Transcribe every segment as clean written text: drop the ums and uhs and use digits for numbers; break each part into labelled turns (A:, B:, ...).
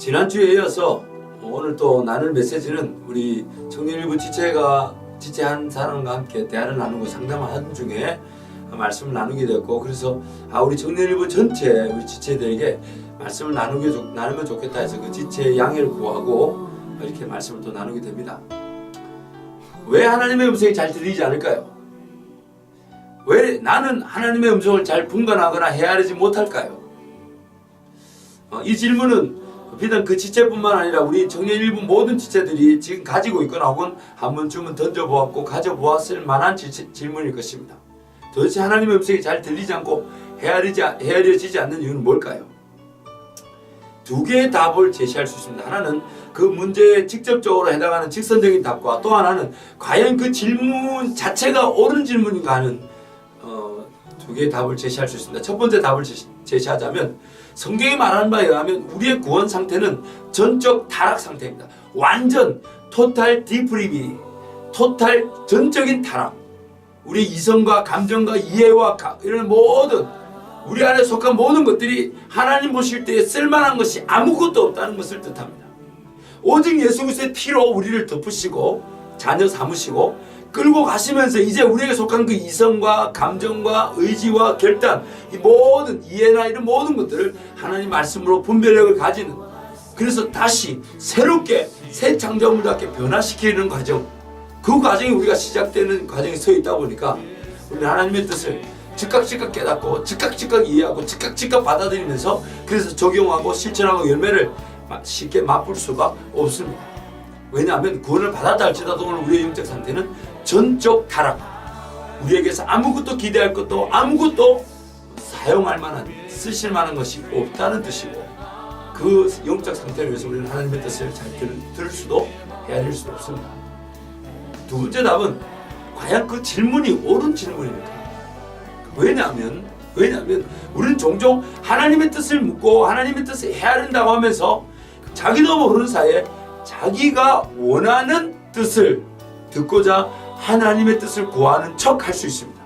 A: 지난주에 이어서 오늘 또 나눌 메시지는 우리 청년일부 지체한 사람과 함께 대화를 나누고 상담하는 중에 말씀을 나누게 되었고, 그래서 우리 청년일부 전체 우리 지체들에게 말씀을 나누면 좋겠다 해서 그 지체의 양해를 구하고 이렇게 말씀을 또 나누게 됩니다. 왜 하나님의 음성이 잘 들리지 않을까요? 왜 나는 하나님의 음성을 잘 분간하거나 헤아리지 못할까요? 이 질문은 비단 그 지체뿐만 아니라 우리 청년일부 모든 지체들이 지금 가지고 있거나 혹은 한 번쯤은 던져보았고 가져보았을 만한 질문일 것입니다. 도대체 하나님의 음성이 잘 들리지 않고 헤아려지지 않는 이유는 뭘까요? 두 개의 답을 제시할 수 있습니다. 하나는 그 문제에 직접적으로 해당하는 직선적인 답과, 또 하나는 과연 그 질문 자체가 옳은 질문인가 하는 두 개의 답을 제시할 수 있습니다. 첫 번째 답을 제시하자면, 성경이 말하는 바에 의하면 우리의 구원 상태는 전적 타락 상태입니다. 완전 토탈 디프리비, 토탈 전적인 타락. 우리의 이성과 감정과 이해와 이런 모든 우리 안에 속한 모든 것들이 하나님 보실 때에 쓸만한 것이 아무것도 없다는 것을 뜻합니다. 오직 예수 그리스도의 피로 우리를 덮으시고 자녀 삼으시고 끌고 가시면서 이제 우리에게 속한 그 이성과 감정과 의지와 결단, 이 모든 이해나 이런 모든 것들을 하나님 말씀으로 분별력을 가지는, 그래서 다시 새롭게 새 창조물답게 변화시키는 과정, 그 과정이 우리가 시작되는 과정에 서 있다 보니까 우리는 하나님의 뜻을 즉각 깨닫고 즉각 이해하고 즉각 받아들이면서 그래서 적용하고 실천하고 열매를 쉽게 맛볼 수가 없습니다. 왜냐하면 구원을 받았다 할지라도 오늘 우리의 영적 상태는 전적 타락, 우리에게서 아무것도 기대할 것도 아무것도 사용할 만한 쓰실 만한 것이 없다는 뜻이고, 그 영적 상태를 위해서 우리는 하나님의 뜻을 잘 들을 수도 헤아릴 수도 없습니다. 두 번째 답은 과연 그 질문이 옳은 질문입니까? 왜냐하면 우리는 종종 하나님의 뜻을 묻고 하나님의 뜻을 헤아린다고 하면서 자기도 모르는 사이에 자기가 원하는 뜻을 듣고자 하나님의 뜻을 구하는 척 할 수 있습니다.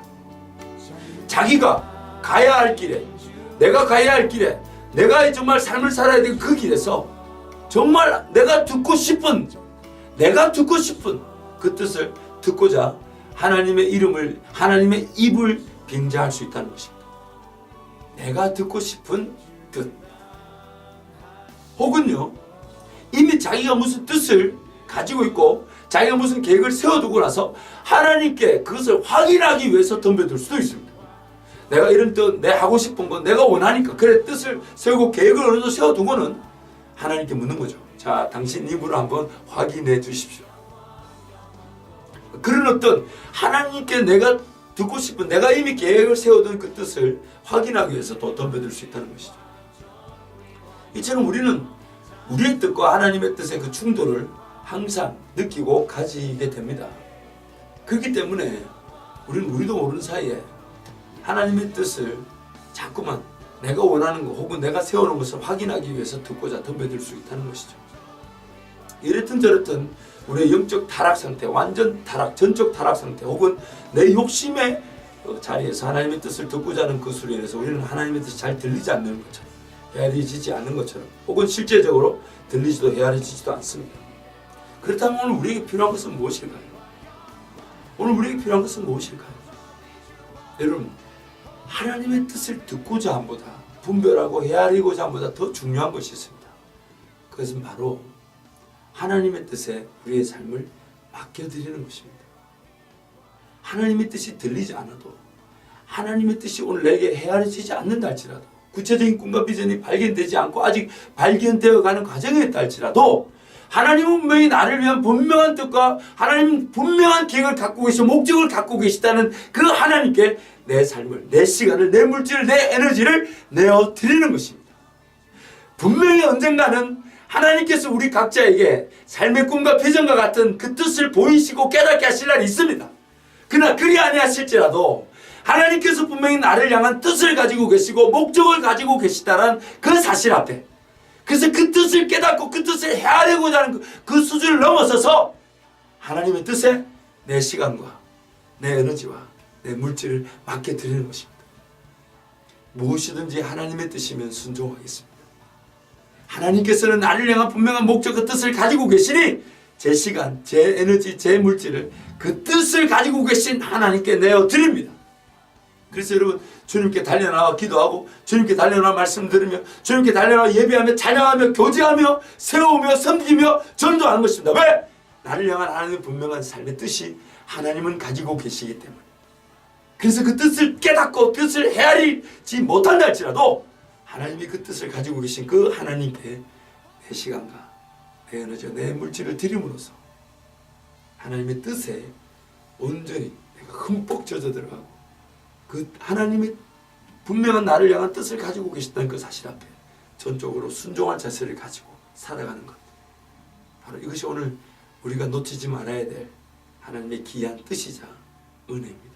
A: 자기가 가야 할 길에, 내가 가야 할 길에, 내가 정말 삶을 살아야 될 그 길에서 정말 내가 듣고 싶은 그 뜻을 듣고자 하나님의 입을 빙자할 수 있다는 것입니다. 내가 듣고 싶은 뜻, 혹은요 이미 자기가 무슨 뜻을 가지고 있고 자기가 무슨 계획을 세워두고 나서 하나님께 그것을 확인하기 위해서 덤벼들 수도 있습니다. 내가 이런 뜻, 내 하고 싶은 건 내가 원하니까 그래 뜻을 세우고 계획을 어느 정도 세워두고는 하나님께 묻는 거죠. 자, 당신 입으로 한번 확인해 주십시오. 그런 어떤 하나님께 내가 듣고 싶은, 내가 이미 계획을 세워둔 그 뜻을 확인하기 위해서 또 덤벼들 수 있다는 것이죠. 이처럼 우리는 우리의 뜻과 하나님의 뜻의 그 충돌을 항상 느끼고 가지게 됩니다. 그렇기 때문에 우리도 모르는 사이에 하나님의 뜻을 자꾸만 내가 원하는 것 혹은 내가 세우는 것을 확인하기 위해서 듣고자 덤벼들 수 있다는 것이죠. 이랬든 저랬든 우리의 영적 타락 상태, 완전 타락, 전적 타락 상태, 혹은 내 욕심의 자리에서 하나님의 뜻을 듣고자 하는 것으로 인해서 우리는 하나님의 뜻이 잘 들리지 않는 것처럼, 헤아려지지 않는 것처럼, 혹은 실제적으로 들리지도 헤아려지지도 않습니다. 그렇다면 오늘 우리에게 필요한 것은 무엇일까요? 여러분, 하나님의 뜻을 듣고자 함보다, 분별하고 헤아리고자 함보다 더 중요한 것이 있습니다. 그것은 바로 하나님의 뜻에 우리의 삶을 맡겨드리는 것입니다. 하나님의 뜻이 들리지 않아도, 하나님의 뜻이 오늘 내게 헤아려지지 않는다 할지라도, 구체적인 꿈과 비전이 발견되지 않고 아직 발견되어 가는 과정에 있다 할지라도, 하나님은 분명히 나를 위한 분명한 뜻과 하나님은 분명한 계획을 갖고 계시고 목적을 갖고 계시다는 그 하나님께 내 삶을, 내 시간을, 내 물질을, 내 에너지를 내어드리는 것입니다. 분명히 언젠가는 하나님께서 우리 각자에게 삶의 꿈과 비전과 같은 그 뜻을 보이시고 깨닫게 하실 날이 있습니다. 그러나 그리 아니하실지라도 하나님께서 분명히 나를 향한 뜻을 가지고 계시고 목적을 가지고 계시다는 그 사실 앞에, 그래서 그 뜻을 깨닫고 그 뜻을 헤아리고자 하는 그 수준을 넘어서서 하나님의 뜻에 내 시간과 내 에너지와 내 물질을 맡겨드리는 것입니다. 무엇이든지 하나님의 뜻이면 순종하겠습니다. 하나님께서는 나를 향한 분명한 목적과 뜻을 가지고 계시니 제 시간, 제 에너지, 제 물질을 그 뜻을 가지고 계신 하나님께 내어 드립니다. 그래서 여러분 주님께 달려나와 기도하고 주님께 달려나와 말씀 들으며 주님께 달려나와 예배하며 찬양하며 교제하며 세우며 섬기며 전도하는 것입니다. 왜? 나를 향한 하나님의 분명한 삶의 뜻이 하나님은 가지고 계시기 때문에. 그래서 그 뜻을 깨닫고 뜻을 헤아리지 못한다 할지라도 하나님이 그 뜻을 가지고 계신 그 하나님께 내 시간과 내 에너지와 내 물질을 드림으로써 하나님의 뜻에 온전히 내가 흠뻑 젖어 들어가고 그 하나님이 분명한 나를 향한 뜻을 가지고 계시다는 그 사실 앞에 전적으로 순종할 자세를 가지고 살아가는 것. 바로 이것이 오늘 우리가 놓치지 말아야 될 하나님의 귀한 뜻이자 은혜입니다.